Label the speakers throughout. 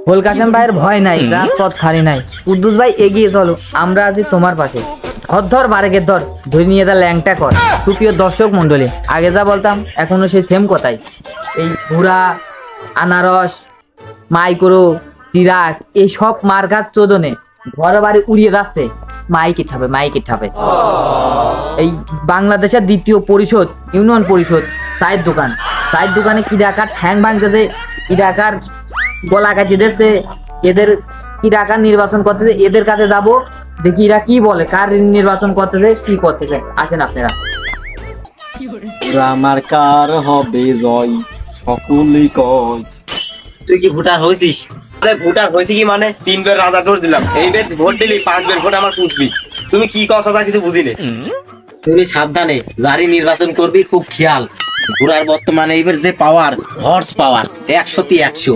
Speaker 1: ফুল কাসেম ভাইয়ের ভয় নাই, রাজপথ খালি নাই। কুদ্দুস ভাই এগিয়ে চলো, আমরা আছি তোমার পাশে। ধর ধর বারেকের ধর, ধরে নিয়ে যা ল্যাংটা কর। সুপ্রিয় দর্শক মন্ডলী, আগে যা বলতাম এখনো সেই সেম কথাই। এই ঘোড়া, আনারস, মাইক্রো, চিরাগ, এই সব মার্কার চোদনে ঘর বাড়ি উড়িয়ে যাচ্ছে। মাইকে ঠাবে, মাইকে ঠাবে। এই বাংলাদেশের দ্বিতীয় পরিষদ, ইউনিয়ন পরিষদ, চায়ের দোকান, চায়ের দোকানে কি ডাকার ঠ্যাং ভাঙতেছে, কি ডাকার গলা কাটিয়ে দিচ্ছে, এদের কি ডাকার নির্বাচন করতেছে। এদের কাছে যাব, দেখি এরা কি বলে, কার নির্বাচন করতেছে, কি করতেছে। আসেন আপনারা।
Speaker 2: আমার কার হবে জয়, সকলেই কয়। তুই কি ভোটার হয়েছিস?
Speaker 3: আরে ভোটার হয়েছে কি মানে 3 বের রাজা ভোট দিলাম, এই বের ভোট দিলি 5 বের ভোট আমার পুষবি। তুমি কি কথা তা কিছু বুঝিনি।
Speaker 2: তুমি সাবধানে, যারি নির্বাচন করবি খুব খেয়াল। ঘোড়ার বর্তমানে এবার যে পাওয়ার, হর্স পাওয়ার 100তে 100।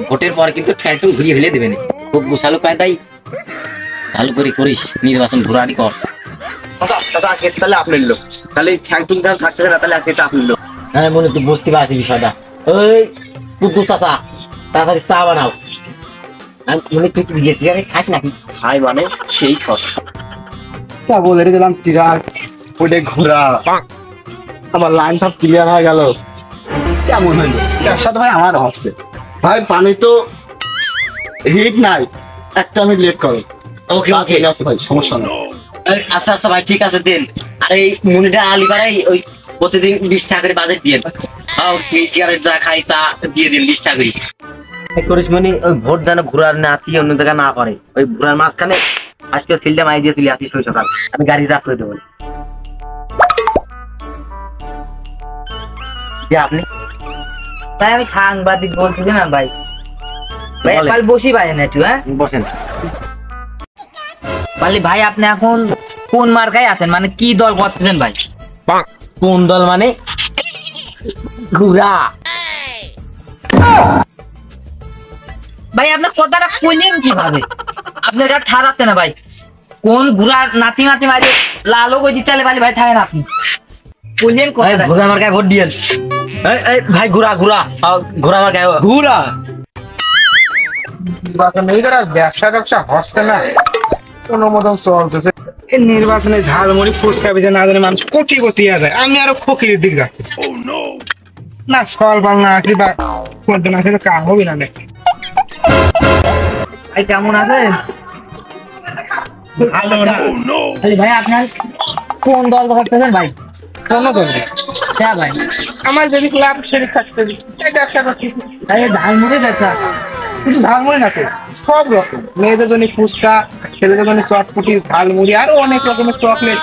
Speaker 2: ভোটের পর কিন্তু ঠ্যাংটু ঘুরিয়ে ফেলে দেবে না। খুব গোছালো কায়দাই ভালো করে করিস নির্বাচন, ঘোরানি কর।
Speaker 3: চাচা চাচা আজকে তাহলে আপনার লোক, তাহলে ঠ্যাং টুং থাকতেছে না, তাহলে আজকে আপনার লোক।
Speaker 2: হ্যাঁ মনে তুই বুঝতে পারছি বিষয়টা। ওই কুদ্দুস চাচা, তাড়াতাড়ি চা বানাও। আমি মনে তুই কি বিয়ে সিগারেট খাস নাকি?
Speaker 3: খাই মানে সেই কথা।
Speaker 4: তা বলে দিলাম চিরাগ, ওইটা ঘোড়া, আমার লাইন সব ক্লিয়ার হয়ে গেল। কেমন হইলো ব্যবসা? তো ভাই আমার হচ্ছে ভাই, পানি তো হিট নাই, একটা আমি লেট করো।
Speaker 2: ওকে ওকে
Speaker 4: আছে ভাই, সমস্যা নেই।
Speaker 2: আচ্ছা আচ্ছা ভাই, ঠিক আছে দেন। আর এই মনিটা আলিপাড়াই ওই প্রতিদিন 20 টাকা করে বাজেট দিয়ে সিগারেট যা খাই তা দিয়ে দিন 20 টাকা করে। করিস মানে ওই ভোট যেন ঘোরার না আসি অন্য জায়গায় না করে, ওই ঘোরার মাঝখানে আজকে ফিল্ডে মাই দিয়ে চলে আসিস ওই সকাল, আমি গাড়ি রাখ করে দেবো। আপনি
Speaker 1: ভাই আমি সাংবাদিক বলতেছি না ভাই। ভাই কাল বসি ভাই না একটু। হ্যাঁ
Speaker 2: বসেন।
Speaker 1: বলি ভাই আপনি এখন কোন মার্কায় আছেন, মানে কি দল করতেছেন ভাই?
Speaker 2: কোন দল মানে? ঘোড়া।
Speaker 1: ভাই আপনার কথাটা কইলেন কিভাবে? আপনার এটা থারাচ্ছে না ভাই। কোন ঘোড়ার নাতি নাতি মারি লালও কই দিতে হলে ভাই থাকেন আপনি কইলেন কথা।
Speaker 2: ঘোড়া মার্কায় ভোট দিয়েন। ভাই ঘোড়া ঘোড়া ঘোড়া মার্কায় ঘোড়া।
Speaker 4: ব্যবসা ব্যবসা হচ্ছে না, কোনো মতন চলতেছে। এই নির্বাচনে ঝালমুড়ি ফুচকা বেজে না জানে মানুষ কোটি যায়, আমি আরো ফকিরের দিক যাচ্ছি না। ফল পাল না কি বা করতে না, সেটা কাম হবে না নাকি?
Speaker 1: ভাই কেমন আছেন?
Speaker 4: ভালো না
Speaker 1: ভাই আপনার কোন দল করতেছেন ভাই?
Speaker 4: কোনো দল নেই।
Speaker 1: হ্যাঁ ভাই
Speaker 4: আমার যদি লাভ সেটি থাকতে ব্যবসা করছি।
Speaker 1: ঝালমুড়ি ব্যবসা,
Speaker 4: কিন্তু ঝালমুড়ি না তো, সব রকম। মেয়েদের জন্য ফুচকা, ছেলেদের জন্য চটপটি, ঝালমুড়ি, আরো অনেক রকমের চকলেট।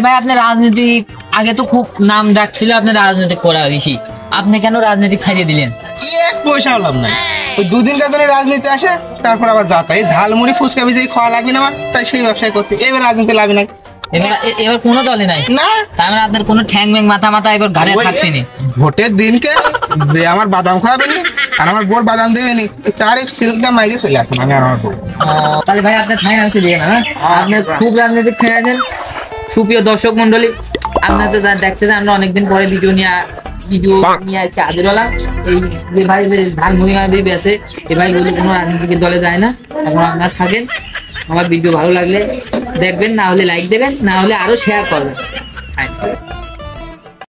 Speaker 1: ভাই আপনার রাজনীতি আগে তো খুব নাম ডাকছিল, আপনার রাজনীতি করা বেশি, আপনি কেন রাজনীতি ছাড়িয়ে দিলেন?
Speaker 4: এক পয়সাও লাভ নাই। ওই দুদিন কাজ রাজনীতি আসে, তারপর আবার যাতা। এই ঝালমুড়ি ফুচকা ভিজে খাওয়া লাগবে না আমার, তাই সেই ব্যবসায় করতে। এবার রাজনীতি লাভ নাই,
Speaker 1: এবার কোনো দলে নাই
Speaker 4: না।
Speaker 1: তার মানে আপনার কোনো ঠ্যাং ব্যাং মাথা এবার ঘাড়ে থাকতে নেই।
Speaker 4: ভোটের দিনকে যে আমার বাদাম খাওয়াবে নি আর আমার বোর বাদাম দেবে নি, তার সিলটা মাইরে চলে আসুন আমি আমার বোর।
Speaker 1: তাহলে ভাই আপনার ঠাই আমি দিয়ে না, আপনি খুব রাজনীতি খেয়ে আছেন। সুপ্রিয় দর্শক মন্ডলী, আপনার তো দেখতে আমরা অনেকদিন পরে ভিডিও নিয়ে আসছি আদিরওয়ালা। এই যে ভাই ঝালমুড়ি দিয়ে বেসে, এ ভাই বলে কোনো রাজনীতিকের দলে যায় না। এখন আপনার থাকেন, আমার ভিডিও ভালো লাগলে দেখবেন, না হলে লাইক দেবেন, না হলে আরো শেয়ার করবেন।